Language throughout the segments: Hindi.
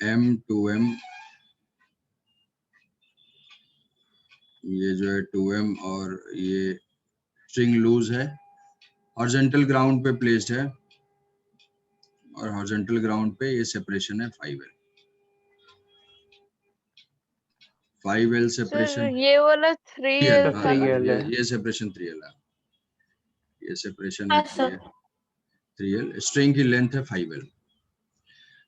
m2m, ये जो है 2m और ये स्ट्रिंग लूज है, हॉरिजॉन्टल ग्राउंड पे प्लेस्ड है और हॉरिजॉन्टल ग्राउंड पे ये सेपरेशन है 5L। 5L सेपरेशन, ये वाला 3L था ना? 3L है। ये सेपरेशन 3L है, ये सेपरेशन है हाँ सर 3L। स्ट्रिंग की लेंथ है 5L।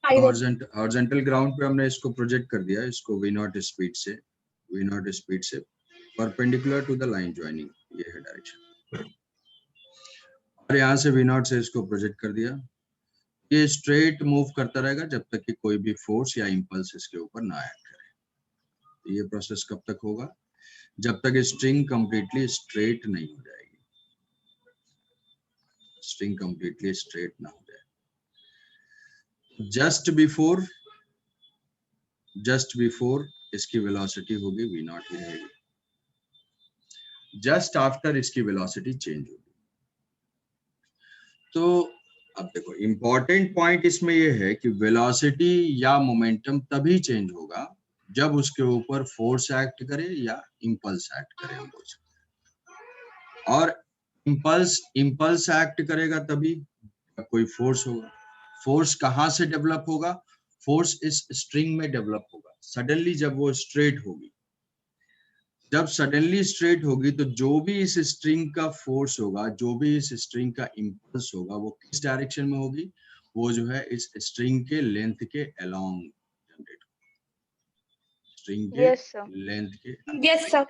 हॉरिजॉन्टल ग्राउंड पे हमने इसको प्रोजेक्ट कर दिया, इसको V0 स्पीड से perpendicular to the line joining, ये है डायरेक्शन। और यहाँ से V0 से इसको प्रोजेक्ट कर दिया। ये स्ट्रेट मूव करता रहेगा जब तक कि कोई भी फोर्स या इंपल्स इसके ऊपर ना एक्ट करे। ये प्रोसेस कब तक होगा? जब तक स्ट्रिंग कंप्लीटली स्ट्रेट नहीं हो जाएगी, स्ट्रिंग कंप्लीटली स्ट्रेट ना हो जाए। जस्ट बिफोर इसकी वेलोसिटी होगी V0 ही रहेगी, जस्ट आफ्टर इसकी वेलोसिटी चेंज होगी। तो अब देखो इंपॉर्टेंट पॉइंट इसमें ये है कि वेलोसिटी या मोमेंटम तभी चेंज होगा जब उसके ऊपर फोर्स एक्ट करे या इंपल्स एक्ट करे, हम बोल सकते। और इंपल्स एक्ट करेगा तभी जब कोई फोर्स होगा। फोर्स कहाँ से डेवलप होगा? फोर्स इस स्ट्रिंग में डेवलप होगा सडनली जब वो स्ट्रेट होगी। जब सडनली स्ट्रेट होगी तो जो भी इस स्ट्रिंग का फोर्स होगा, जो भी इस स्ट्रिंग का इंपल्स होगा, वो किस डायरेक्शन में होगी? वो जो है इस स्ट्रिंग के लेंथ के अलोंग जनरेट होगी, स्ट्रिंग के यस सर। लेंथ के। यस सर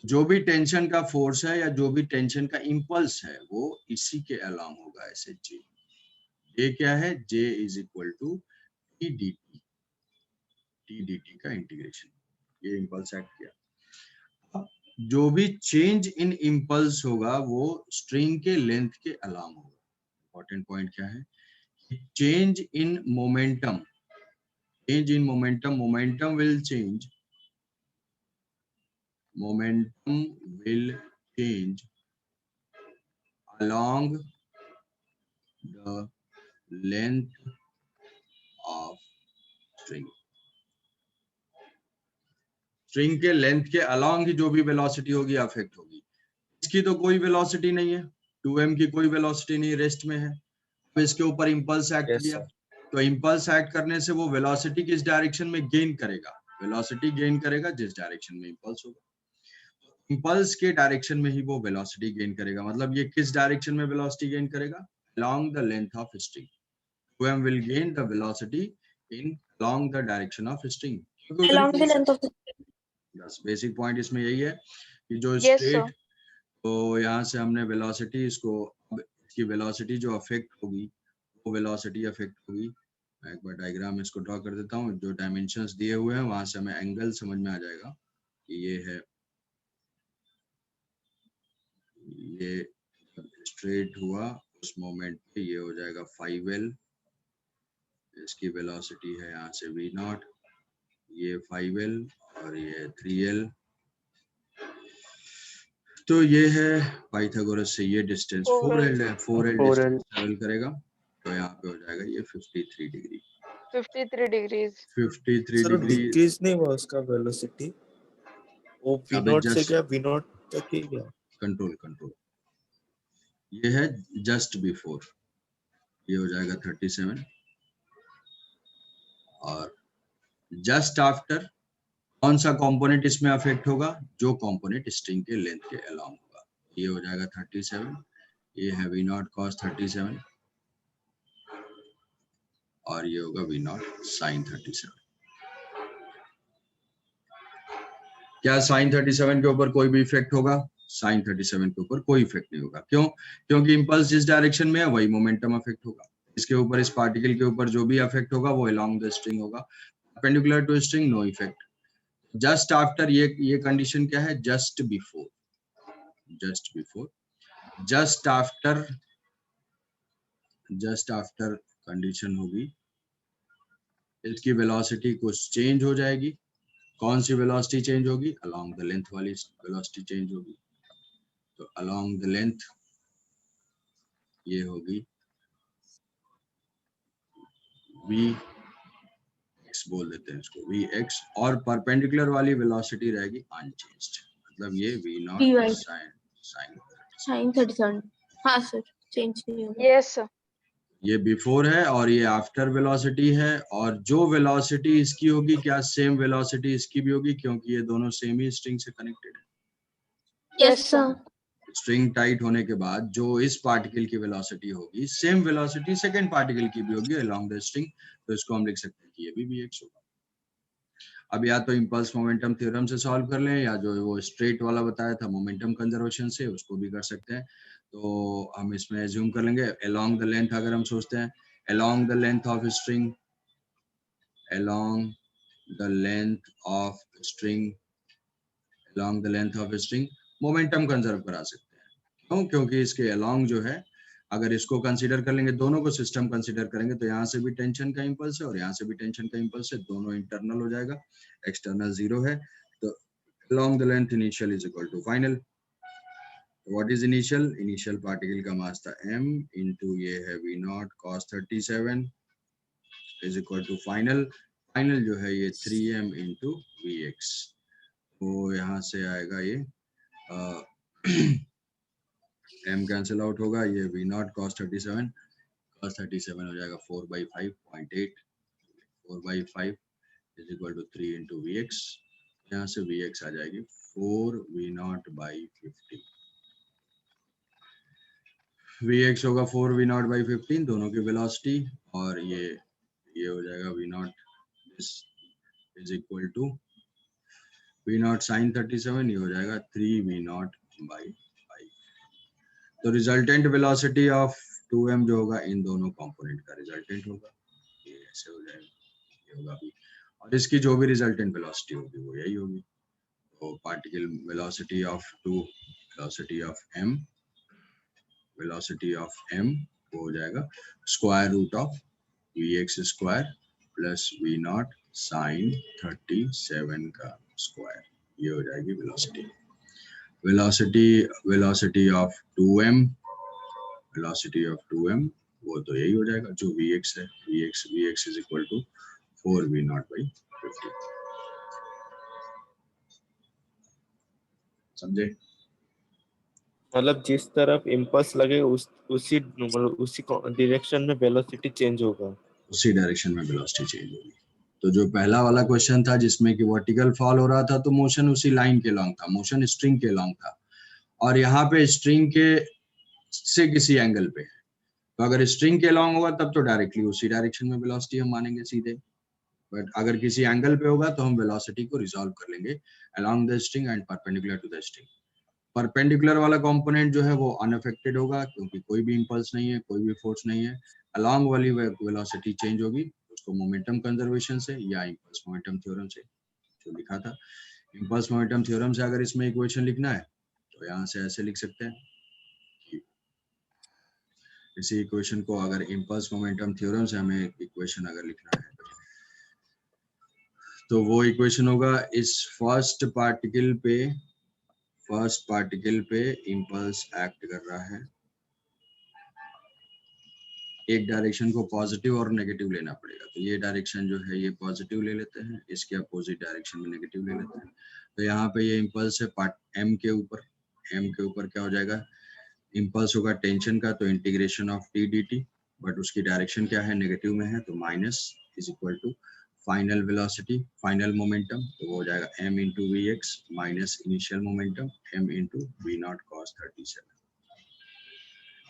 जो भी टेंशन का फोर्स है या जो भी टेंशन का इंपल्स है वो इसी के अलोंग होगा, ऐसे J। ये क्या है? J is equal to T dt का इंटीग्रेशन, ये इंपल्स एक्ट किया। जो भी चेंज इन इंपल्स होगा वो स्ट्रिंग के लेंथ के अलोंग होगा। इंपॉर्टेंट पॉइंट क्या है? Change in momentum will change along the length of string। String के लेंथ के अलोंग ही जो भी वेलोसिटी होगी अफेक्ट होगी। इसकी तो कोई वेलोसिटी नहीं है, 2m की कोई वेलोसिटी नहीं, रेस्ट में है। तो इसके ऊपर इंपल्स एक्ट Yes, किया, sir. तो इंपल्स एक्ट करने से वो वेलोसिटी किस डायरेक्शन में गेन करेगा? वेलोसिटी गेन करेगा जिस डायरेक्शन में इंपल्स होगा। इंपल्स के डायरेक्शन में ही वो वेलोसिटी गेन करेगा। मतलब ये किस डायरेक्शन में वेलोसिटी गेन करेगा? along the length of string। 2m will gain the velocity in along the direction of string। along the length of the बस बेसिक पॉइंट इसमें यही है कि जो यस स्ट्रेट, सर। तो यहाँ से हमने वेलोसिटी, इसको इसकी वेलोसिटी जो अफेक्ट होगी वो वेलोसिटी अफेक्ट होगी। मैं एक बार डायग्राम इसको ड्रॉ कर देता हूँ, जो डायमेंशंस दिए हुए हैं वहां से हमें एंगल समझ में आ जाएगा कि ये है, ये स्ट्रेट हुआ उस मोमेंट पे ये हो जाएगा 5L। इसकी वेलोसिटी है यहाँ से V0, ये 5L और ये 3L। तो ये है पाइथागोरस से ये डिस्टेंस 4L है, 4L डिस्टेंस ट्रेवल करेगा, तो यहाँ पे हो जाएगा ये 53 degree. 53 degrees. 53 sir degree. Decrease नहीं हुआ उसका वेलोसिटी, वो V0 से क्या V0 तक ही गया? कंट्रोल ये है जस्ट बिफोर, ये हो जाएगा 37। और जस्ट आफ्टर कौन सा कंपोनेंट इसमें अफेक्ट होगा? जो कंपोनेंट स्ट्रिंग के लेंथ के अलोंग होगा, ये हो जाएगा 37। ये है V0 cos 37 और ये होगा V0 sin 37। क्या sin 37 के ऊपर कोई भी इफेक्ट होगा? sin 37 के ऊपर कोई इफेक्ट नहीं होगा। क्यों? क्योंकि इंपल्स जिस डायरेक्शन में है वही मोमेंटम अफेक्ट होगा। इसके ऊपर, इस पार्टिकल के ऊपर जो भी अफेक्ट होगा वो अलोंग द स्ट्रिंग होगा, perpendicular to string no effect. Just after, ये कंडीशन क्या है? Just before just after condition होगी, इसकी वेलोसिटी कुछ चेंज हो जाएगी। कौन सी वेलोसिटी चेंज होगी? अलोंग द लेंथ वाली वेलोसिटी चेंज होगी। तो अलोंग द लेंथ ये होगी V Vx बोल देते हैं इसको, Vx, और परपेंडिकुलर वाली वेलोसिटी रहेगी अनचेंज्ड, मतलब ये v Vy not sine sin 37. हाँ सर, चेंज नहीं होगा. Yes, sir. ये बिफोर है और ये आफ्टर वेलोसिटी है, और जो वेलोसिटी इसकी होगी क्या सेम वेलोसिटी इसकी भी होगी, क्योंकि ये दोनों सेम ही स्ट्रिंग से कनेक्टेड है। Yes sir. स्ट्रिंग टाइट होने के बाद जो इस पार्टिकल की वेलोसिटी होगी सेम वेलोसिटी सेकंड पार्टिकल की भी होगी अलोंग द स्ट्रिंग, तो इसको हम लिख सकते हैं कि ये भी Vx होगा। अब या तो इम्पल्स मोमेंटम थ्योरम से सॉल्व कर लें, या जो वो स्ट्रेट वाला बताया था मोमेंटम कंजर्वेशन से, उसको भी कर सकते हैं। तो हम इसमें एज्यूम कर लेंगे अलोंग द लेंथ, अगर हम सोचते हैं along the length of string, along the length of string, along the length of string momentum conserve करा सकते हैं। क्यों? क्योंकि इसके अलोंग जो है, अगर इसको कंसीडर कर लेंगे, दोनों को सिस्टम कंसीडर करेंगे, तो यहाँ से भी टेंशन का इंपल्स है और यहाँ से भी टेंशन का इंपल्स है, दोनों इंटरनल हो जाएगा, एक्सटर्नल जीरो है, तो along the length initial is equal to final. What is initial? Initial particle का मास था m into ये है v naught cos 37 is equal to final. Final जो है ये 3m into vx, तो यहाँ से आएगा ये m कैंसिल आउट होगा, ये v naught cos 37 हो जाएगा 4/5.8, 4/5 is equal to 3 into vx, यहाँ से vx आ जाएगी 4v0/15, vx होगा 4v0/15, दोनों की वेलोसिटी, और ये हो जाएगा v0 is equal to v0 sin 37, ये हो जाएगा 3v0/5। तो रिजल्टेंट वेलोसिटी ऑफ 2m जो होगा इन दोनों कंपोनेंट का रिजल्टेंट होगा, ये ऐसे हो जाएगा, ये होगा भी, और इसकी जो भी रिजल्टेंट वेलोसिटी होगी वो यही होगी। तो पार्टिकल वेलोसिटी ऑफ m वो हो जाएगा square root of vx square plus v0 sin 37 का स्क्वायर, ये हो जाएगी वेलोसिटी। वेलोसिटी ऑफ 2m वो तो यही हो जाएगा जो vx है, vx is equal to 4v0/15। समझे? मतलब जिस तरफ इम्पल्स लगे उसी डायरेक्शन में वेलोसिटी चेंज होगा, उसी डायरेक्शन में वेलोसिटी चेंज होगी। तो जो पहला वाला क्वेश्चन था जिसमें कि वर्टिकल फॉल हो रहा था, तो मोशन उसी लाइन के लॉन्ग था, मोशन स्ट्रिंग के लॉन्ग था, और यहाँ पे स्ट्रिंग के से किसी एंगल पे है, तो अगर स्ट्रिंग के लॉन्ग होगा तब तो डायरेक्टली उसी डायरेक्शन में वेलोसिटी हम मानेंगे सीधे, बट अगर किसी एंगल पे होगा तो हम वेलोसिटी को रिजॉल्व कर लेंगे along the string and perpendicular to the string. Perpendicular वाला कंपोनेंट जो है वो अनअफेक्टेड होगा, क्योंकि कोई भी इंपल्स नहीं है, कोई भी फोर्स नहीं है। अलोंग वाली वेलोसिटी चेंज होगी, उसको मोमेंटम कंजर्वेशन से या इम्पल्स मोमेंटम थ्योरम से जो लिखा था। इम्पल्स मोमेंटम थ्योरम से अगर इसमें इक्वेशन लिखना है तो यहाँ से ऐसे लिख सकते हैं, इसी इक्वेशन को अगर इम्पल्स मोमेंटम थ्योरम से हमें इक्वेशन अगर लिखना है तो वो इक्वेशन होगा इस फर्स्ट पार्टिकल पे इम्पल्स एक्ट कर रहा है, एक डायरेक्शन को पॉजिटिव और नेगेटिव लेना पड़ेगा, तो ये डायरेक्शन जो है ये पॉजिटिव ले लेते हैं, इसके अपोजिट डायरेक्शन में नेगेटिव ले लेते हैं। तो यहाँ पे ये इम्पल्स है पार्ट m के ऊपर क्या हो जाएगा, इम्पल्स होगा टेंशन का, तो integration of t dt, but उसकी डायरेक्शन क्या है, नेगेटिव में है, तो minus is equal to final velocity, final momentum, तो वो हो जाएगा m into vx minus initial momentum m into v0 cos 37।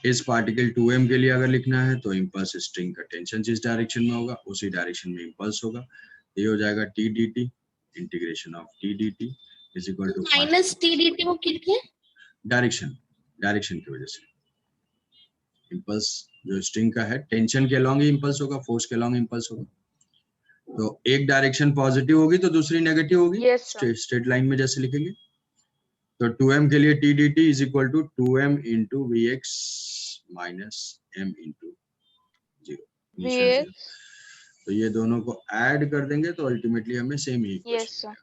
इस पार्टिकल 2m के लिए अगर लिखना है तो इम्पल्स स्ट्रिंग का टेंशन जिस डायरेक्शन में होगा उसी डायरेक्शन में इम्पल्स होगा, ये हो जाएगा t dt, integration of t dt is equal to minus T D T वो कितने? डायरेक्शन की वजह से इम्पल्स जो स्ट्रिंग का है टेंशन के अलोंग ही इम्पल्स होगा, फोर्स के अलोंग इम्पल्स होगा, तो एक डायरेक्शन पॉजिटिव होगी तो दूसरी नेगेटिव होगी, Yes, sir. स्ट्रेट लाइन में जैसे लिखेंगे। तो 2m के लिए t dt is equal to 2m into vx minus m into 0, Vx. तो ये दोनों को ऐड कर देंगे तो अल्टीमेटली हमें सेम ही Yes, इक्वेशन sir.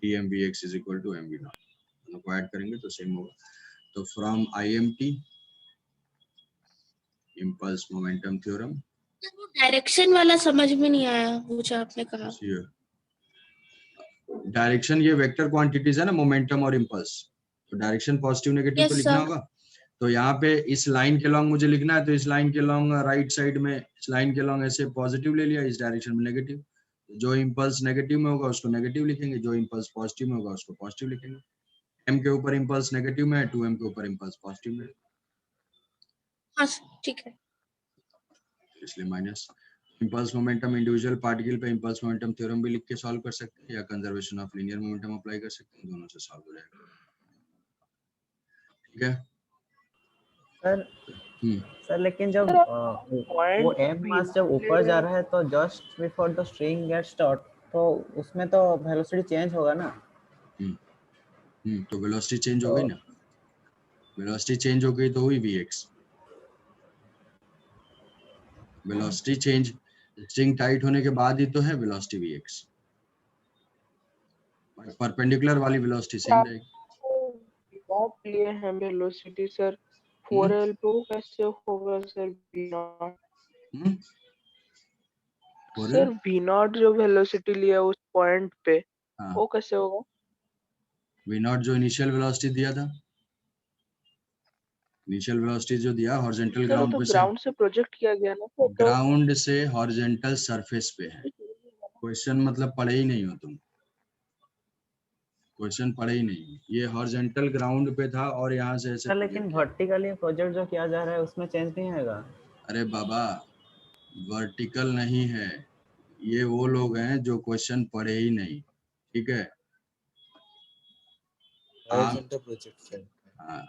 मिलेगा, 3m vx is equal to m v0, दोनों को ऐड करेंगे तो सेम होगा। तो from IMT impulse momentum theorem वो डायरेक्शन वाला समझ में नहीं आया वो जो आपने कहा। डायरेक्शन ये वेक्टर क्वांटिटीज है ना, मोमेंटम और इम्पल्स, तो डायरेक्शन पॉजिटिव नेगेटिव Yes, तो लिखना sir. होगा। तो यहाँ पे इस लाइन के लॉन्ग मुझे लिखना है, तो इस लाइन के लॉन्ग राइट साइड में, इस लाइन के लॉन्ग ऐसे पॉजिटिव ले लिया, इस डायरेक्शन में नेगेटिव। जो इम्पल्स नेगेटिव में होगा उसको नेगेटिव लिखेंगे, जो इम्पल्स पॉजिटिव में होगा उसको पॉजिटिव लिखेंगे। m के ऊपर इम्पल्स नेगेटिव में है, 2m के ऊपर इम्पल्स पॉजिटिव में है, हाँ सर, ठीक है। इसलिए minus. Impulse momentum individual particle पे इम्पल्स मोमेंटम थ्योरम भी लिख के सॉल्व कर सकते हैं, या conservation of linear momentum apply कर सकते हैं, दोनों से सॉल्व हो जाएगा। ठीक है सर सर लेकिन जब वो m मास जब ऊपर जा रहा है तो just before the string get start, तो उसमें तो वेलोसिटी चेंज होगा ना। तो वेलोसिटी चेंज हो गई ना, वेलोसिटी चेंज हो गई तो हुई vx। Velocity change string tight होने के बाद ही तो है वेलोसिटी vx, परपेंडिकुलर वाली वेलोसिटी सेम रहेगी। बात लिए हैं वेलोसिटी सर 4l पे वो कैसे होगा सर v0? सर v0 जो वेलोसिटी लिया उस पॉइंट पे हाँ, वो कैसे होगा? v0 जो इनिशियल वेलोसिटी दिया था, इनिशियल वेलोसिटी जो दिया हॉरिजॉन्टल सर वो ग्राउंड तो पे से, ग्राउंड से प्रोजेक्ट किया गया ना, तो ग्राउंड से हॉरिजॉन्टल सरफेस पे है। क्वेश्चन मतलब पढ़े ही नहीं हो तुम, क्वेश्चन पढ़े ही नहीं। ये हॉरिजॉन्टल ग्राउंड पे था और यहाँ से ऐसे सर लेकिन वर्टिकली प्रोजेक्ट जो किया जा रहा है उसमें चेंज नहीं आएगा। अरे बाबा वर्टिकल नहीं है, ये वो लोग हैं जो क्वेश्चन पढ़े ही नहीं। ठीक है आप, हाँ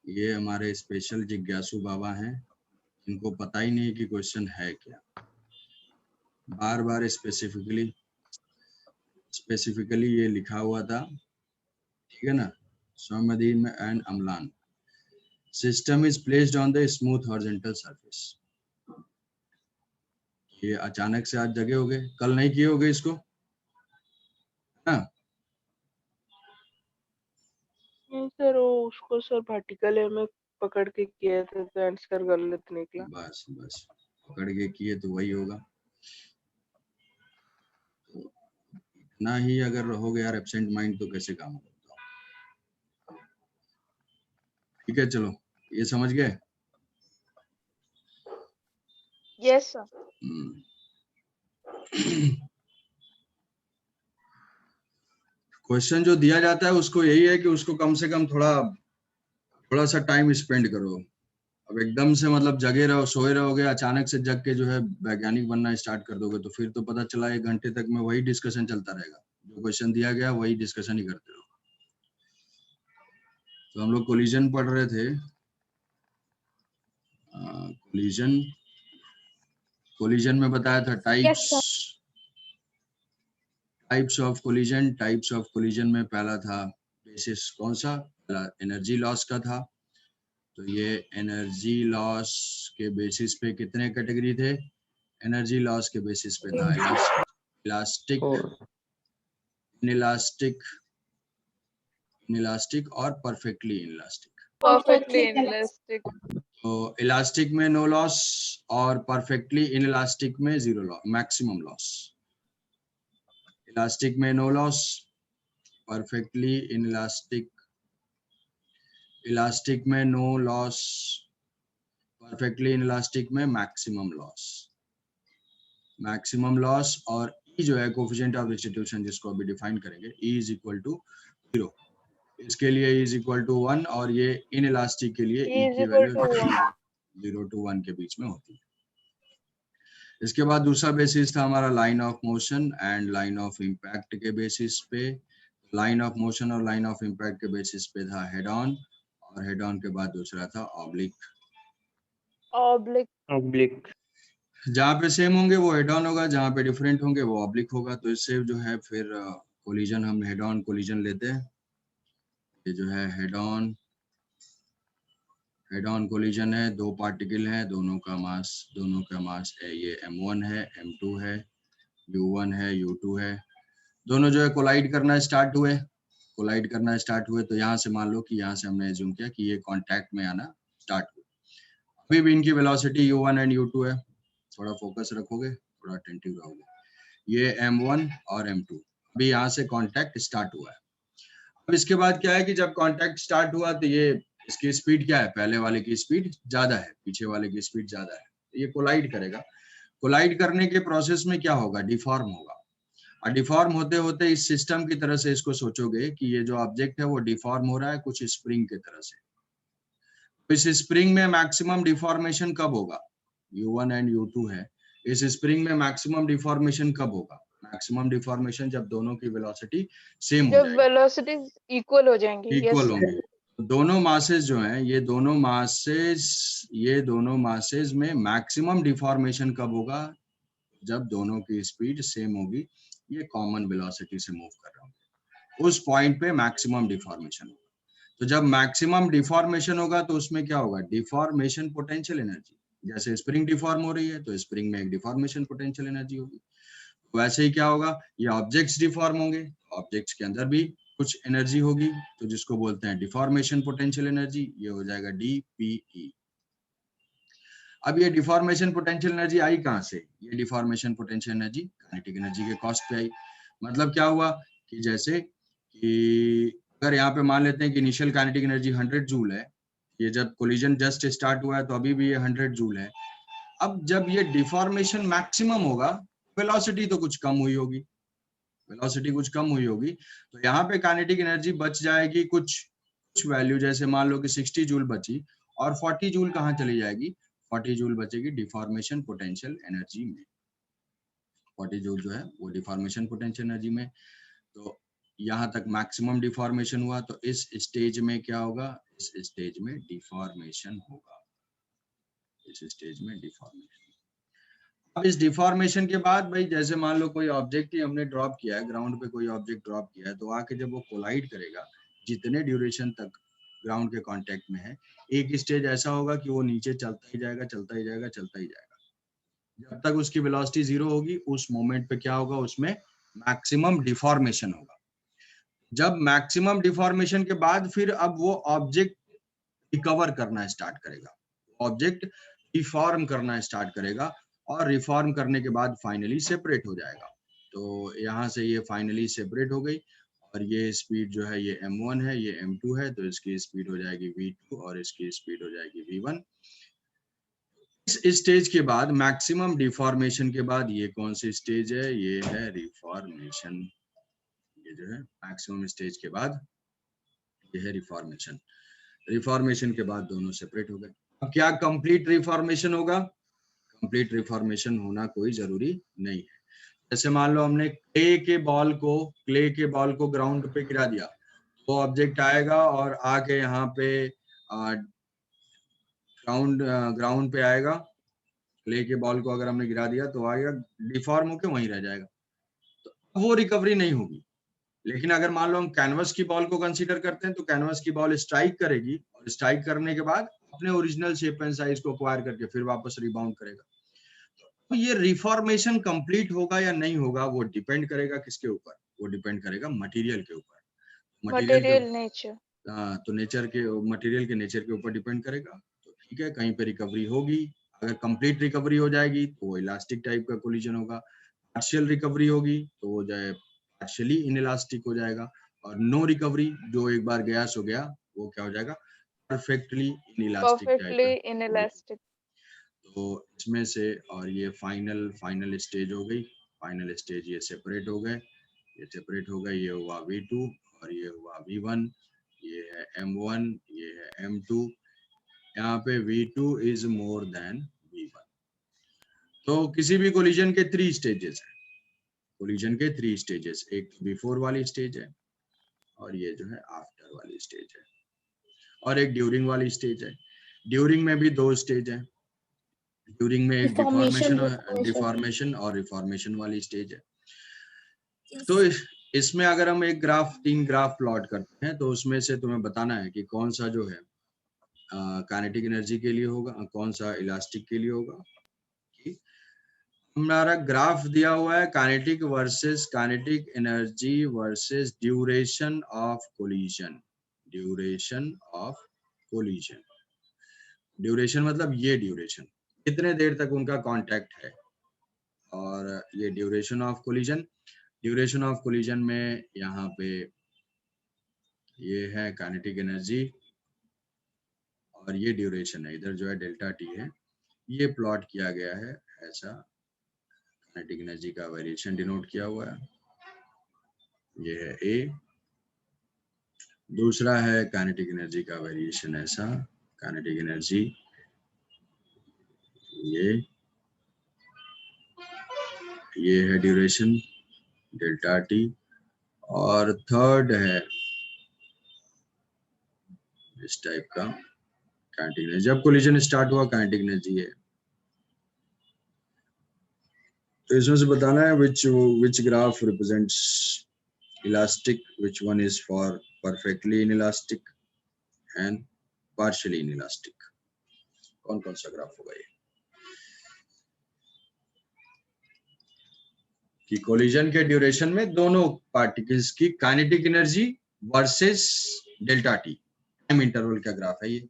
ये हमारे स्पेशल जिज्ञासु बाबा हैं, इनको पता ही नहीं कि क्वेश्चन है क्या। बार बार स्पेसिफिकली ये लिखा हुआ था, ठीक है ना, सौम्यदीन में and Amlan, system is placed on the smooth horizontal surface. ये अचानक से आज जगे हो गए, कल नहीं किए होगे इसको, हाँ सर वो उसको सर वर्टिकल में पकड़ के किया था तो आंसर गलत निकला। बस पकड़ के किए तो वही होगा। तो इतना ही अगर रहोगे यार एब्सेंट माइंड तो कैसे काम होगा। ठीक है चलो ये समझ गए। Yes, sir. क्वेश्चन जो दिया जाता है उसको यही है कि उसको कम से कम थोड़ा सा टाइम स्पेंड करो। अब एकदम से मतलब जगे रहो, सोए रहोगे, अचानक से जग के जो है वैज्ञानिक बनना स्टार्ट कर दोगे तो फिर तो पता चला 1 घंटे तक में वही डिस्कशन चलता रहेगा, जो क्वेश्चन दिया गया वही डिस्कशन ही करते रहो। तो हम लोग कोलिजन पढ़ रहे थे, कोलिजन में बताया था टाइप्स ऑफ कोलिजन में पहला था बेसिस कौन सा, पहला एनर्जी लॉस का था। तो ये एनर्जी लॉस के बेसिस पे कितने कैटेगरी थे, एनर्जी लॉस के बेसिस पे था इलास्टिक, इनइलास्टिक और परफेक्टली इनइलास्टिक। Perfectly inelastic. तो इलास्टिक में नो लॉस और परफेक्टली इनइलास्टिक में 0 लॉस, मैक्सिमम लॉस। इलास्टिक में no loss, perfectly inelastic, elastic में नो लॉस, परफेक्टली इनइलास्टिक में मैक्सिमम लॉस। और E जो है कोफिशिएंट ऑफ रिस्टिट्यूशन, जिसको अभी डिफाइन करेंगे, E इज इक्वल टू 0, इसके लिए E इज इक्वल टू 1 और ये इनइलास्टिक के लिए E की वैल्यू 0 to 1 के बीच में होती है। इसके बाद दूसरा बेसिस था हमारा line of motion and line of impact के बेसिस पे। लाइन ऑफ मोशन और लाइन ऑफ इम्पैक्ट के बेसिस पे था हेड ऑन, और हेड ऑन के बाद दूसरा था ऑब्लिक। जहाँ पे सेम होंगे वो हेड ऑन होगा, जहाँ पे डिफरेंट होंगे वो ऑब्लिक होगा। तो इससे जो है फिर कोलिजन, हम हेड ऑन कोलिजन लेते हैं। ये जो है हेड ऑन कोलिजन है, 2 पार्टिकल हैं, दोनों का मास है, ये m1 है, m2 है, u1 है, u2 है। दोनों जो है कोलाइड करना स्टार्ट हुए, तो यहाँ से मान लो कि यहाँ से हमने एज्यूम किया कि ये कांटेक्ट में आना स्टार्ट हुए। अभी भी इनकी वेलोसिटी u1 एंड u2 है, थोड़ा फोकस रखोगे, थोड़ा अटेंटिव रहोगे। ये M1 और M2 अभी यहाँ से कांटेक्ट स्टार्ट हुआ है। अब इसके बाद क्या है कि जब कांटेक्ट स्टार्ट हुआ तो ये इसकी स्पीड क्या है, पहले वाले की स्पीड ज्यादा है, पीछे वाले की स्पीड ज्यादा है, ये कोलाइड करेगा। कोलाइड करने के प्रोसेस में क्या होगा, डिफॉर्म होगा। और डिफॉर्म होते होते इस सिस्टम की तरह से इसको सोचोगे कि ये जो ऑब्जेक्ट है वो डिफॉर्म हो रहा है कुछ स्प्रिंग की तरह से। तो इस स्प्रिंग में मैक्सिमम डिफॉर्मेशन कब होगा, U1 एंड U2 है, इस स्प्रिंग में मैक्सिमम डिफॉर्मेशन कब होगा, मैक्सिमम डिफॉर्मेशन जब दोनों की वेलोसिटी सेम हो जब जाएगी, वेलोसिटीज इक्वल हो जाएंगी। इक्वल यस होंगे। दोनों मासेस जो हैं, ये दोनों मासेस में मैक्सिमम डिफॉर्मेशन कब होगा, जब दोनों की स्पीड सेम होगी, ये कॉमन वेलोसिटी से मूव कर रहा हूँ, उस पॉइंट पे मैक्सिमम डिफॉर्मेशन होगा। तो जब मैक्सिमम डिफॉर्मेशन होगा तो उसमें क्या होगा, डिफॉर्मेशन पोटेंशियल एनर्जी। जैसे स्प्रिंग डिफॉर्म हो रही है तो स्प्रिंग में एक डिफॉर्मेशन पोटेंशियल एनर्जी होगी। वैसे ही क्या होगा, ये ऑब्जेक्ट्स डिफॉर्म होंगे, ऑब्जेक्ट्स के अंदर भी कुछ एनर्जी होगी, तो जिसको बोलते हैं डिफॉर्मेशन पोटेंशियल एनर्जी, ये हो जाएगा DPE। अब ये डिफॉर्मेशन पोटेंशियल एनर्जी आई कहाँ से, ये deformation potential energy kinetic energy के कॉस्ट पे आई। मतलब क्या हुआ कि जैसे कि अगर यहाँ पे मान लेते हैं कि इनिशियल काइनेटिक एनर्जी 100 जूल है, ये जब कोलिजन जस्ट स्टार्ट हुआ है तो अभी भी ये 100 जूल है। अब जब ये डिफॉर्मेशन मैक्सिमम होगा, वेलोसिटी तो कुछ कम हुई होगी, वेलोसिटी कुछ कम हुई होगी, तो यहाँ पे काइनेटिक एनर्जी बच जाएगी कुछ वैल्यू, जैसे मान लो कि 60 जूल बची, और 40 जूल कहाँ चली जाएगी, 40 जूल बचेगी डिफॉर्मेशन पोटेंशियल एनर्जी में। 40 जूल जो है वो डिफॉर्मेशन पोटेंशियल एनर्जी में। तो यहाँ तक मैक्सिमम डिफॉर्मेशन हुआ, तो इस स्टेज में क्या होगा, इस स्टेज में डिफॉर्मेशन होगा, इस स्टेज में डिफॉर्मेशन। अब इस डिफॉर्मेशन के बाद भाई, जैसे मान लो कोई ऑब्जेक्ट ही हमने ड्रॉप किया है, ग्राउंड पे कोई ऑब्जेक्ट ड्रॉप किया है, तो आके जब वो कोलाइड करेगा, जितने ड्यूरेशन तक ग्राउंड के कांटेक्ट में है, एक स्टेज ऐसा होगा कि वो नीचे चलता ही जाएगा, चलता ही जाएगा, चलता ही जाएगा, जब तक उसकी वेलोसिटी 0 होगी। उस मोमेंट पे क्या होगा, उसमें मैक्सिमम डिफॉर्मेशन होगा। जब मैक्सिमम डिफॉर्मेशन के बाद फिर अब वो ऑब्जेक्ट रिकवर करना स्टार्ट करेगा, ऑब्जेक्ट रिफॉर्म करना स्टार्ट करेगा, और रिफॉर्म करने के बाद फाइनली सेपरेट हो जाएगा। तो यहाँ से ये फाइनली सेपरेट हो गई, और ये स्पीड जो है ये M1 है, ये M2 है, तो इसकी स्पीड हो जाएगी V2 और इसकी स्पीड हो जाएगी V1। इस स्टेज के बाद, मैक्सिमम डिफॉर्मेशन के बाद, ये कौन सी स्टेज है, ये है रिफॉर्मेशन। ये जो है मैक्सिमम स्टेज के बाद ये है रिफॉर्मेशन। रिफॉर्मेशन के बाद दोनों सेपरेट हो गए। अब क्या कंप्लीट रिफॉर्मेशन होगा, कंप्लीट रिफॉर्मेशन होना कोई जरूरी नहीं है। जैसे मान लो हमने क्ले के बॉल को ग्राउंड पे गिरा दिया, तो ऑब्जेक्ट आएगा और आके यहाँ पे ग्राउंड पे आएगा। क्ले के बॉल को अगर हमने गिरा दिया तो आएगा, डिफॉर्म होके वहीं रह जाएगा, तो वो रिकवरी नहीं होगी। लेकिन अगर मान लो हम कैनवस की बॉल को कंसीडर करते हैं, तो कैनवस की बॉल स्ट्राइक करेगी, और स्ट्राइक करने के बाद अपने ओरिजिनल शेप एंड साइज को एक्वायर करके फिर वापस रिबाउंड करेगा। तो ये रिफॉर्मेशन कंप्लीट होगा या नहीं होगा, वो डिपेंड करेगा किसके ऊपर, वो डिपेंड करेगा मटेरियल के ऊपर। मटेरियल नेचर, तो मटेरियल के नेचर के ऊपर डिपेंड करेगा। तो ठीक है, कहीं पे रिकवरी होगी, अगर कंप्लीट रिकवरी हो जाएगी तो वो इलास्टिक टाइप का कोलिजन होगा, पार्शियल रिकवरी होगी तो वो जो है पार्शियली इनइलास्टिक हो जाएगा, और नो रिकवरी, जो एक बार गैस हो गया, वो क्या हो जाएगा, परफेक्टली इनइलास्टिक टाइप परफेक्टली का। इनइलास्टिक। तो इसमें से, और ये फाइनल स्टेज हो गई, फाइनल स्टेज ये सेपरेट हो गए, ये सेपरेट हो गए, ये हुआ V2 और ये हुआ V1, ये है M1, ये है M2। यहाँ पे V2 is more than V1। तो किसी भी कोलिजन के 3 स्टेजेस है, कोलिजन के 3 स्टेजेस, एक बिफोर वाली स्टेज है, और ये जो है आफ्टर वाली स्टेज है, और एक ड्यूरिंग वाली स्टेज है। ड्यूरिंग में भी 2 स्टेज है, ड्यूरिंग में एक डिफॉर्मेशन और रिफॉर्मेशन वाली स्टेज है। तो इसमें अगर हम एक 3 ग्राफ प्लॉट करते हैं, तो उसमें से तुम्हें बताना है कि कौन सा जो है काइनेटिक एनर्जी के लिए होगा, कौन सा इलास्टिक के लिए होगा। हमारा ग्राफ दिया हुआ है kinetic energy versus duration of collision. Duration मतलब ये ड्यूरेशन, कितने देर तक उनका कांटेक्ट है। और ये duration of collision, duration of collision में यहाँ पे ये है काइनेटिक एनर्जी और ये ड्यूरेशन है, इधर जो है डेल्टा टी है, ये प्लॉट किया गया है ऐसा, काइनेटिक एनर्जी का वेरिएशन डिनोट किया हुआ है, ये है ए। दूसरा है काइनेटिक एनर्जी का वेरिएशन ऐसा, काइनेटिक एनर्जी ये है ड्यूरेशन डेल्टा टी। और थर्ड है इस टाइप का काइनेटिक एनर्जी, जब कोलिजन स्टार्ट हुआ काइनेटिक एनर्जी है। तो इसमें से बताना है which graph represents elastic, which one is for perfectly inelastic and partially inelastic, कौन कौन सा ग्राफ होगा ये कि कोलिजन के ड्यूरेशन में दोनों पार्टिकल्स की kinetic energy versus delta T, time interval का ग्राफ है ये।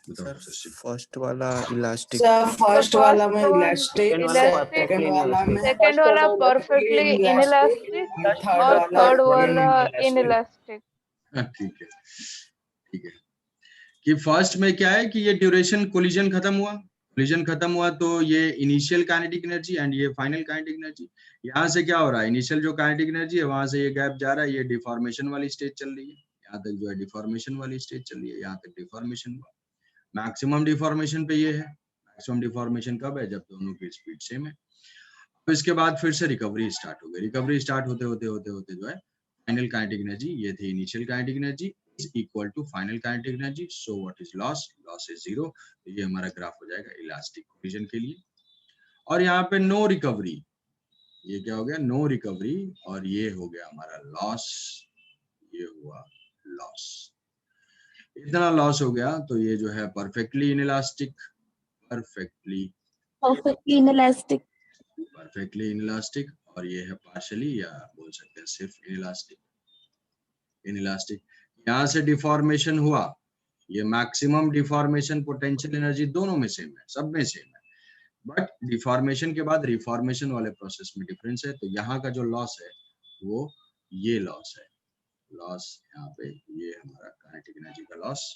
सर फर्स्ट वाला इलास्टिक, सर फर्स्ट वाला में इलास्टिक, इलास्टिक, सेकंड वाला में सेकंड वाला परफेक्टली इनइलास्टिक और थर्ड वाला इनइलास्टिक। ठीक है, ठीक है कि फर्स्ट में क्या है कि ये ड्यूरेशन कोलिजन खत्म हुआ तो ये इनिशियल काइनेटिक एनर्जी एंड ये फाइनल काइनेटिक एनर्जी। यहाँ से क्या हो रहा है, इनिशियल जो काइनेटिक एनर्जी है वहां से ये गैप जा रहा है, ये डिफॉर्मेशन वाली स्टेज चल रही है, यहाँ तक जो है डिफॉर्मेशन वाली स्टेज चल रही है, यहाँ तक डिफॉर्मेशन हुआ, मैक्सिमम डिफॉर्मेशन पे ये है। मैक्सिमम डिफॉर्मेशन कब है, जब दोनों की स्पीड सेम है। तो इसके बाद फिर से रिकवरी स्टार्ट हो गई, रिकवरी स्टार्ट होते होते जो है फाइनल काइनेटिक एनर्जी, ये थी initial kinetic energy is equal to final kinetic energy, so what is loss is zero। तो ये हमारा ग्राफ हो जाएगा इलास्टिक कोलिजन के लिए। और यहाँ पे नो रिकवरी, ये क्या हो गया, नो रिकवरी, और ये हो गया हमारा लॉस, ये हुआ लॉस, इतना लॉस हो गया। तो ये जो है परफेक्टली इनइलास्टिक, परफेक्टली इनइलास्टिक, और ये है पार्शियली या बोल सकते हैं सिर्फ इनइलास्टिक। यहाँ से डिफॉर्मेशन हुआ, ये मैक्सिमम डिफॉर्मेशन पोटेंशियल एनर्जी दोनों में सेम है, सब में सेम है, बट डिफॉर्मेशन के बाद रिफॉर्मेशन वाले प्रोसेस में डिफरेंस है। तो यहाँ का जो लॉस है वो ये लॉस है, लॉस यहाँ पे ये हमारा काइनेटिक एनर्जी का लॉस,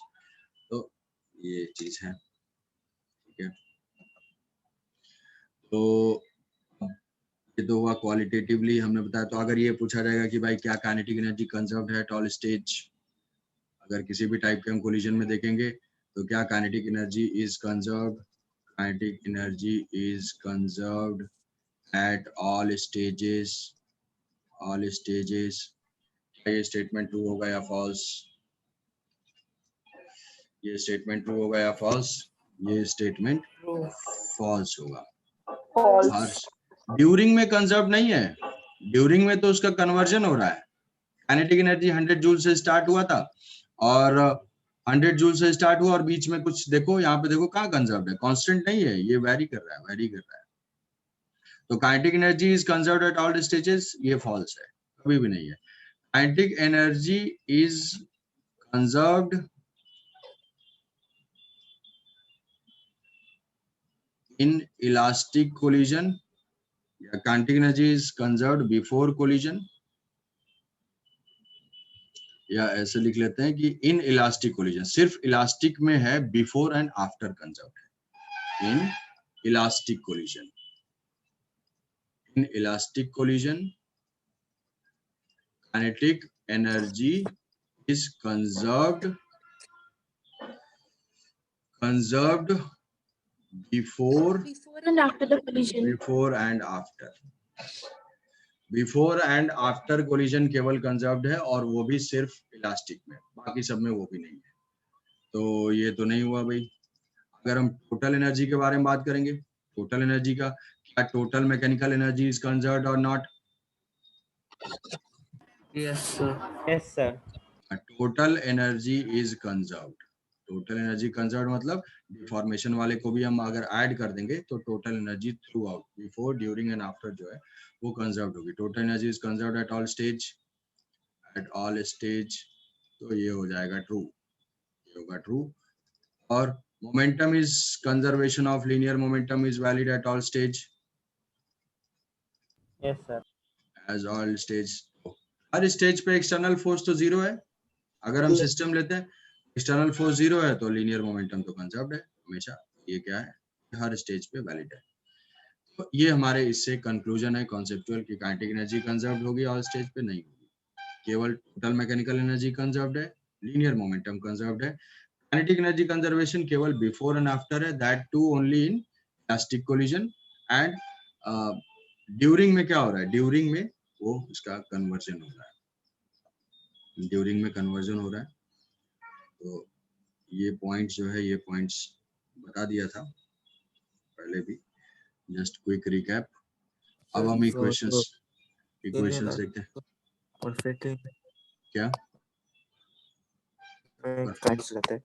तो ये चीज है, ठीक है। तो ये तो हुआ क्वालिटेटिवली हमने बताया। तो अगर ये पूछा जाएगा कि भाई क्या काइनेटिक एनर्जी कंजर्व्ड है एट ऑल स्टेज, अगर किसी भी टाइप के हम कोलिजन में देखेंगे तो क्या kinetic energy is conserved, kinetic energy is conserved at all stages, क्या ये स्टेटमेंट ट्रू होगा या फॉल्स, ये स्टेटमेंट ट्रू होगा या फॉल्स, ये स्टेटमेंट फॉल्स होगा। ड्यूरिंग में कंजर्व नहीं है, ड्यूरिंग में तो उसका कन्वर्जन हो रहा है। काइनेटिक एनर्जी 100 जूल से स्टार्ट हुआ था और 100 जूल से स्टार्ट हुआ और बीच में कुछ देखो, यहाँ पे देखो कहाँ कंजर्व्ड है, कांस्टेंट नहीं है, ये वेरी कर रहा है। तो kinetic energy is conserved at all stages, ये फॉल्स है, कभी भी नहीं है। Kinetic energy is conserved in elastic collision, या kinetic energy is conserved before collision, या ऐसे लिख लेते हैं कि इन इलास्टिक कोलिजन, सिर्फ इलास्टिक में है, बिफोर एंड आफ्टर कंजर्व्ड है। In elastic collision, in elastic collision kinetic energy is conserved before and after the collision. Before and after collision केवल कंजर्व्ड है, और वो भी सिर्फ इलास्टिक में, बाकी सब में वो भी नहीं है। तो ये तो नहीं हुआ भाई। अगर हम टोटल एनर्जी के बारे में बात करेंगे, टोटल एनर्जी का, क्या total mechanical energy is conserved और not? Yes sir, total energy is conserved. Total energy conserved मतलब डिफॉर्मेशन वाले को भी हम अगर ऐड कर देंगे तो total energy throughout, before, during and after जो है वो कंजर्व्ड होगी। Total energy is conserved at all stage, तो ये हो जाएगा ट्रू, ये होगा ट्रू। और momentum is conservation of linear momentum is valid at all stage. Yes sir. As all stage. Her stage पे एक्सटर्नल फोर्स तो जीरो है. अगर हम सिस्टम लेते हैं एक्सटर्नल फोर्स जीरो है तो लीनियर मोमेंटम तो कंजर्व्ड है हमेशा. ये क्या है, हर स्टेज पे वैलिड है. तो ये हमारे इससे कंक्लूजन है कॉन्सेप्चुअल कि काइनेटिक एनर्जी कंजर्व्ड होगी और स्टेज पे नहीं होगी. केवल टोटल मैकेनिकल एनर्जी कंजर्व्ड है, लीनियर मोमेंटम कंजर्व्ड है. काइनेटिक एनर्जी कंजर्वेशन केवल बिफोर एंड आफ्टर है, that too only in elastic collision. And during में क्या हो रहा है, ड्यूरिंग में वो इसका कन्वर्जन हो रहा है, ड्यूरिंग में कन्वर्जन हो रहा है. तो ये पॉइंट्स जो है, ये पॉइंट्स बता दिया था पहले भी, जस्ट क्विक रिकैप. अब हम इक्वेशंस देखते हैं. परफेक्ट क्या काइंस रहता है,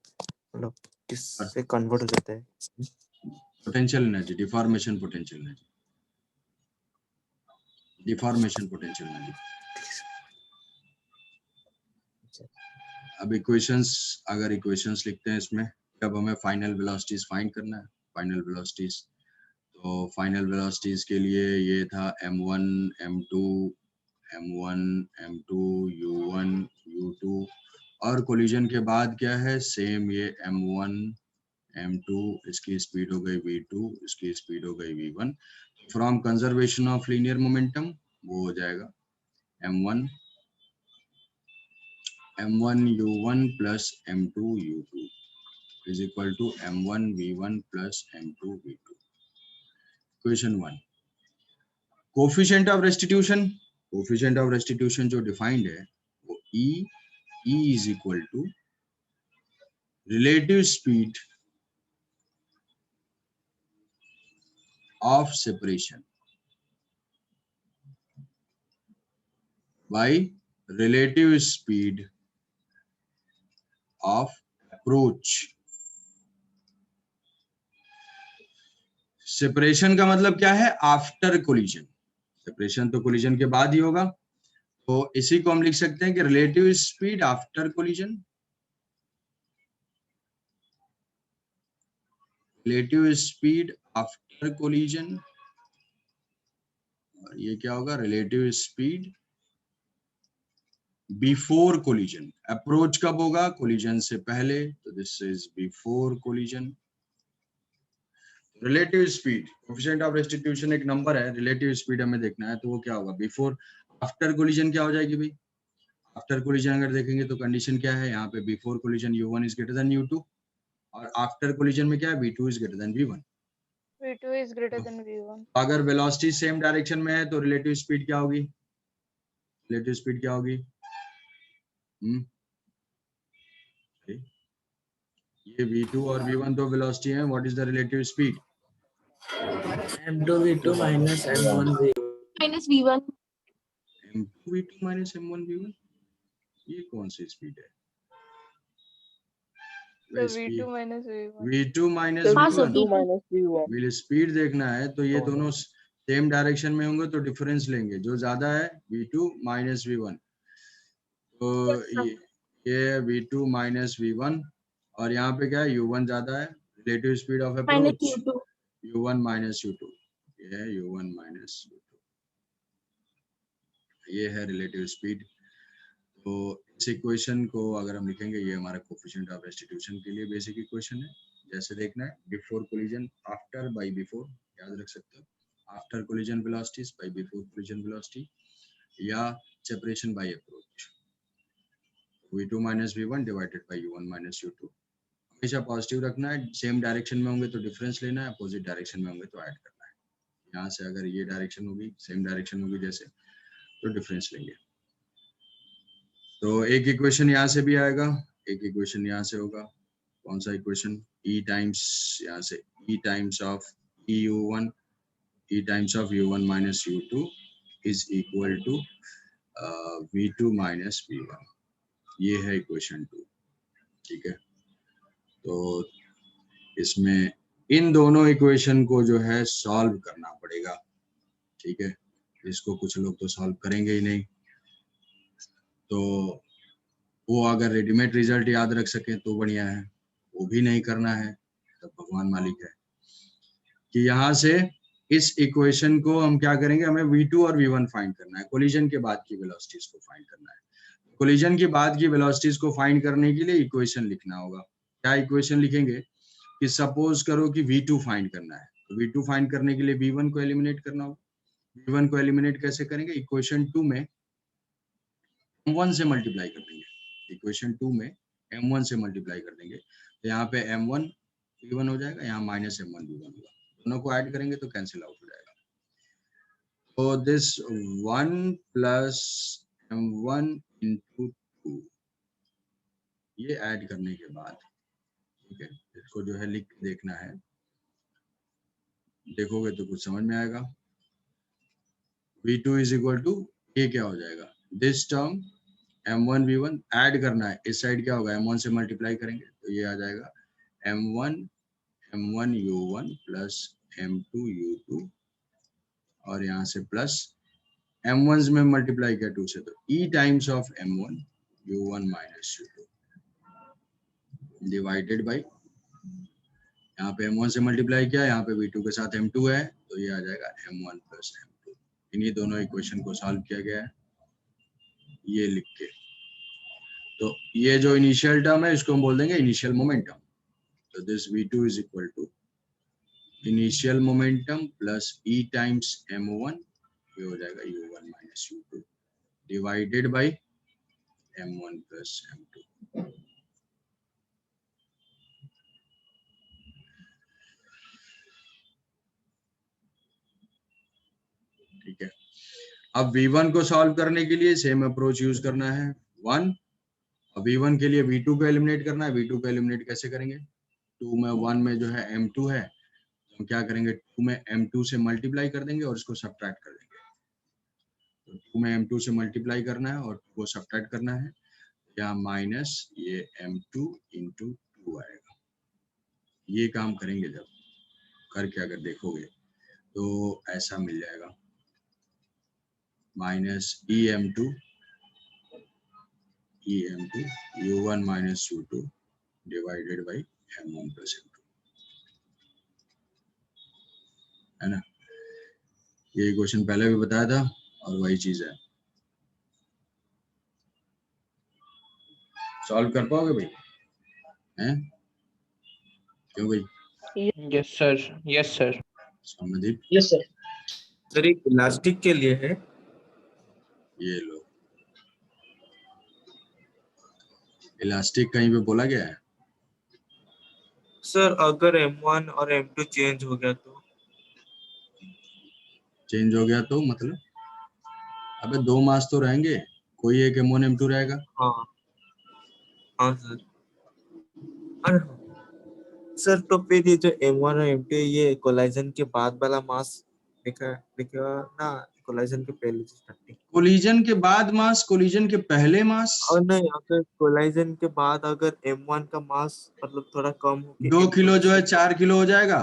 मतलब किससे कन्वर्ट हो जाता है. Potential energy, deformation potential energy, deformation potential energy. अब इक्वेशंस, अगर इक्वेशंस लिखते हैं इसमें, जब हमें फाइनल वेलोसिटीज फाइंड करना है, फाइनल वेलोसिटीज, तो फाइनल वेलोसिटीज के लिए ये था m1 m2 m1 m2 u1 u2, और कोलिजन के बाद क्या है, सेम ये m1 m2, इसकी स्पीड हो गई v2, इसकी स्पीड हो गई v1. From conservation of linear momentum वो हो जाएगा m1 u1 plus m2 u2 is equal to m1 v1 plus m2 v2. Question 1. Coefficient of restitution. Coefficient of restitution जो defined है वो E is equal to relative speed of separation by relative speed of approach. Separation का मतलब क्या है, आफ्टर कोलिजन. सेपरेशन तो कोलिजन के बाद ही होगा, तो इसी को हम लिख सकते हैं कि relative speed after collision. Relative speed after collision, और ये क्या होगा, relative speed before collision. Approach कब होगा, कोलिजन से पहले, तो this is before collision. Relative speed, coefficient of restitution एक नंबर है, रिलेटिव स्पीड हमें देखना है, तो वो क्या होगा, बिफोर. आफ्टर कोलिजन क्या हो जाएगी भाई, आफ्टर कोलिजन अगर देखेंगे तो कंडीशन क्या है यहाँ पे, before collision u1 is greater than u2, और आफ्टर कोलिजन में क्या है, v2 is greater than v1. V2 is greater than V1. अगर वेलोसिटी सेम डायरेक्शन में है तो रिलेटिव स्पीड क्या होगी, रिलेटिव स्पीड क्या होगी, ये v2 और v1 दो वेलोसिटी हैं, what is the relative speed, m2 v2 minus m1 v1 minus v1. m2 v2 minus m1 v1. ये कौन सी स्पीड है, So V2 minus V1. v2 minus हाँ, sir, v1. v2 minus v1. मिल स्पीड देखना है तो ये दोनों सेम डायरेक्शन में होंगे तो डिफरेंस लेंगे, जो ज्यादा है v2 minus v1. तो ये v2 minus v1, और यहाँ पे क्या है, u1 ज्यादा है, relative speed of Minus approach u2. u1 minus u2, ये है u1 minus u2, ये है रिलेटिव स्पीड. तो इस इक्वेशन को अगर हम लिखेंगे, ये हमारा कोएफिशिएंट ऑफ रेस्टिट्यूशन के लिए बेसिक इक्वेशन है. जैसे देखना है, before collision, after by before, याद रख सकते हो, after collision velocities by before collision velocity, या separation by approach, v2 minus v1 divided by u1 minus u2. हमेशा पॉजिटिव रखना है, सेम डायरेक्शन में होंगे तो डिफरेंस लेना है, अपोजिट डायरेक्शन में होंगे तो ऐड करना है. यहाँ से अगर ये डायरेक्शन होगी, सेम डायरेक्शन होगी जैसे, तो डिफरेंस लेंगे. तो एक इक्वेशन यहाँ से भी आएगा, एक इक्वेशन यहाँ से होगा. कौन सा इक्वेशन, e टाइम्स, यहाँ से e times of u1, e times of u1 minus u2 is equal to v2 minus v1. ये है इक्वेशन 2. ठीक है, तो इसमें इन दोनों इक्वेशन को जो है सॉल्व करना पड़ेगा. ठीक है, इसको कुछ लोग तो सॉल्व करेंगे ही नहीं, तो वो अगर रेडीमेड रिजल्ट याद रख सकें तो बढ़िया है, वो भी नहीं करना है, तब भगवान मालिक है कि यहाँ से इस इक्वेशन को हम क्या करेंगे, हमें v2 और v1 फाइंड करना है, कोलिजन के बाद की वेलोसिटीज को फाइंड करना है। कोलिजन के बाद की वेलोसिटीज को फाइंड करने के लिए इक्वेशन लिखना होगा। क्या इक्वेशन लिखेंगे कि सपोज करो कि v2 फाइंड करना है, तो v2 फाइंड करने के लिए v1 को एलिमिनेट करना होगा। v1 को एलिमिनेट कैसे करेंगे, इक्वेशन 2 में m1 से मल्टीप्लाई कर देंगे, इक्वेशन 2 में m1 से मल्टीप्लाई कर देंगे, तो यहाँ पे m1 v1 हो जाएगा, यहाँ माइनस m1 v1 होगा, दोनों को ऐड करेंगे तो कैंसिल आउट हो जाएगा। तो दिस 1 प्लस m1 इंटू 2, ये ऐड करने के बाद, ठीक है, इसको जो है लिख के देखना है, देखोगे तो कुछ समझ में आएगा। v2 इज इक्वल टू, ये क्या हो जाएगा, this term m1 v1 add करना है, इस साइड क्या होगा, m1 से मल्टीप्लाई करेंगे तो ये आ जाएगा m1 u1 plus m2 u2, और यहाँ से प्लस m1 में मल्टीप्लाई किया 2 से, तो e times of m1 u1 minus u2 divided by, यहाँ पे m1 से मल्टीप्लाई किया, यहाँ पे v2 के साथ m2 है, तो ये आ जाएगा m1 प्लस m2। इन्हीं दोनों इक्वेशन को सॉल्व किया गया है, ये लिख के। तो ये जो इनिशियल टर्म है इसको हम बोल देंगे इनिशियल मोमेंटम। तो this v2 is equal to initial momentum plus e times m1, ये हो जाएगा u1 minus u2 divided by m1 plus m2। ठीक है, अब v1 को सॉल्व करने के लिए सेम अप्रोच यूज करना है 1। अब v1 के लिए v2 को एलिमिनेट करना है। v2 को एलिमिनेट कैसे करेंगे, 2 में 1 में जो है m2 है, तो हम क्या करेंगे, 2 में m2 से मल्टीप्लाई कर देंगे और इसको सब्ट्रैक्ट कर देंगे। तो 2 में m2 से मल्टीप्लाई करना है और 2 को सब्ट्रैक्ट करना है, यहाँ माइनस ये m2 इंटू 2 आएगा। ये काम करेंगे जब करके अगर देखोगे तो ऐसा मिल जाएगा, minus em2 u1 minus u2 divided by m1 plus m2, है ना। ये क्वेश्चन पहले भी बताया था और वही चीज है। सॉल्व कर पाओगे भाई, हैं? क्यों भाई? Yes sir, yes sir. संबंधित यस सर। सर एक इलास्टिक के लिए है, ये लो, इलास्टिक कहीं पे बोला गया है? सर अगर m1 और m2 चेंज हो गया तो? चेंज हो गया तो मतलब, अबे 2 मास तो रहेंगे, कोई एक m1 m2 रहेगा। हाँ हाँ सर। और सर तो फिर ये जो m1 और m2 ये कोलाइजन के बाद वाला मास लिखा ना, कोलाइजन के पहले से स्टार्टिंग? कोलिजन के बाद मास, कोलिजन के पहले मास। और नहीं, अगर कोलाइजन के बाद अगर m1 का मास मतलब थोड़ा कम हो के 2 m2 किलो जो है से 4 किलो हो जाएगा।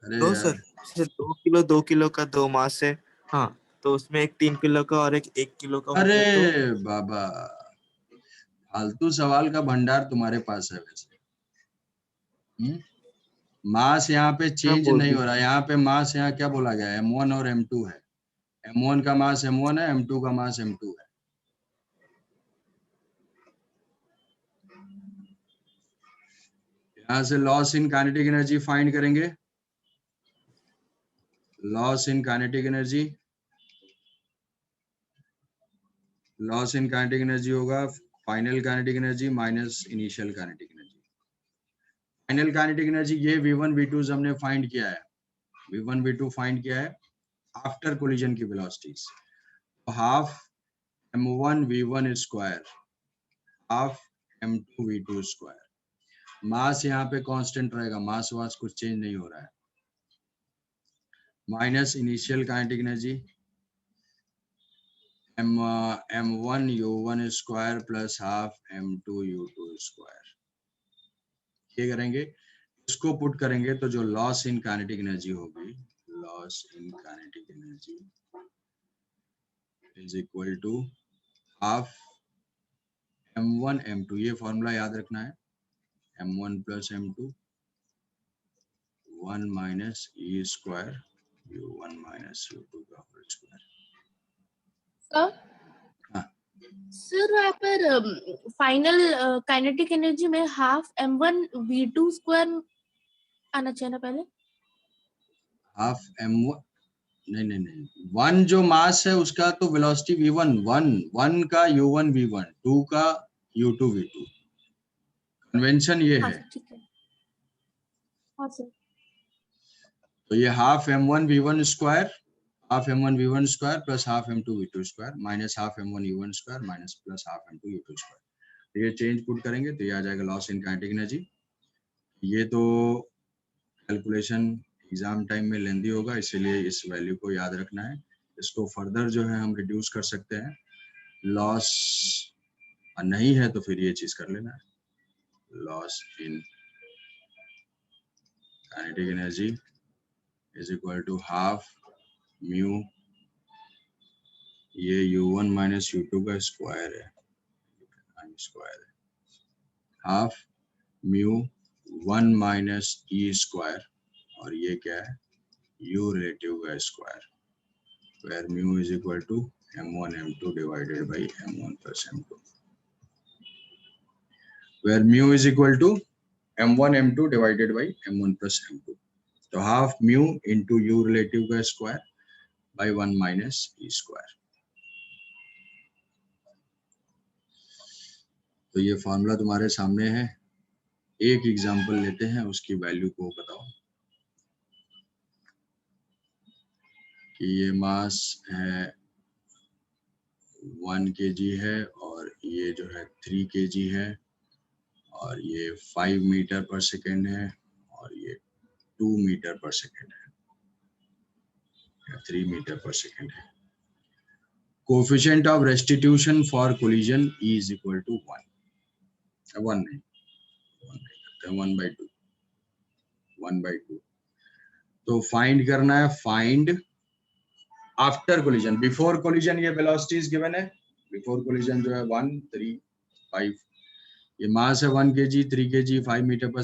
अरे दो यार, सर, जैसे 2 किलो का 2 मास है, हाँ, तो उसमें एक 3 किलो का और एक 1 किलो का हो अरे गया तो? बाबा, फालतू सवाल का भंडार तुम्हारे पास है वैसे। मास यहाँ पे हाँ चेंज बोल नहीं हो दीजिए। रहा, यहाँ पे मास, यहाँ क्या बोला गया है, m1 और m2 है। m1 का मास m1 है, m2 का मास m2 है। यहाँ से loss in kinetic energy find करेंगे। Loss in kinetic energy, loss in kinetic energy होगा final kinetic energy minus initial kinetic energy. Final kinetic energy ये v1 v2 हमने फाइंड किया है, v1 v2 फाइंड किया है आफ्टर कोलिजन की velocities. Half m1 v1 square half m2 v2 square. Mass यहाँ पे कांस्टेंट रहेगा, मास वास कुछ चेंज नहीं हो रहा है, minus initial kinetic energy m1 u1 square plus half m2 u2 square. ये करेंगे, इसको पुट करेंगे तो जो लॉस इन काइनेटिक एनर्जी होगी, loss in kinetic energy is equal to half m1 m2, ये फॉर्मूला याद रखना है, m1 plus m2 1 minus e square u1 minus u2 का होल स्क्वायर। सर हाँ। सर यहाँ पर फाइनल काइनेटिक एनर्जी में हाफ m1 v2 स्क्वायर आना चाहिए ना पहले। हाफ m1 नहीं 1 जो मास है उसका तो वेलोसिटी v1 1 का u1 v1 2 का u2 v2। कन्वेंशन ये हाँ है। ठीक है। हाँ सर। तो ये half m1 v1 square plus half m2 v2 square minus half m1 u1 square minus plus half m2 u2 square. ये चेंज पुट करेंगे तो ये आ जाएगा लॉस इन काइनेटिक एनर्जी। ये तो कैलकुलेशन एग्जाम टाइम में लेंदी होगा, इसीलिए इस वैल्यू को याद रखना है। इसको फर्दर जो है हम रिड्यूस कर सकते हैं। लॉस नहीं है तो फिर ये चीज कर लेना है, loss in kinetic energy is equal to half mu, ये u1 माइनस u2 का स्क्वायर है, half mu 1 minus e square, और ये क्या है u रिलेटिव का square, where mu is equal to m1 m2 divided by m1 plus m2, where mu is equal to m1 m2 divided by m1 plus m2। तो half mu into u relative का square by 1 minus e square. तो ये फॉर्मूला तुम्हारे सामने है। एक एग्जांपल लेते हैं, उसकी वैल्यू को बताओ कि ये मास है 1 kg है और ये जो है 3 kg है और ये 5 मीटर पर सेकेंड है और ये 2 मीटर पर सेकेंड है या 3 मीटर पर सेकेंड है। Coefficient of restitution for collision E is equal to 1 नहीं करते, 1/2। तो फाइंड करना है, find after collision. Before collision ये वेलोसिटीज गिवन है, बिफोर कोलिजन जो है 1 3 5, ये मास है 1 kg 3 kg 5 मीटर पर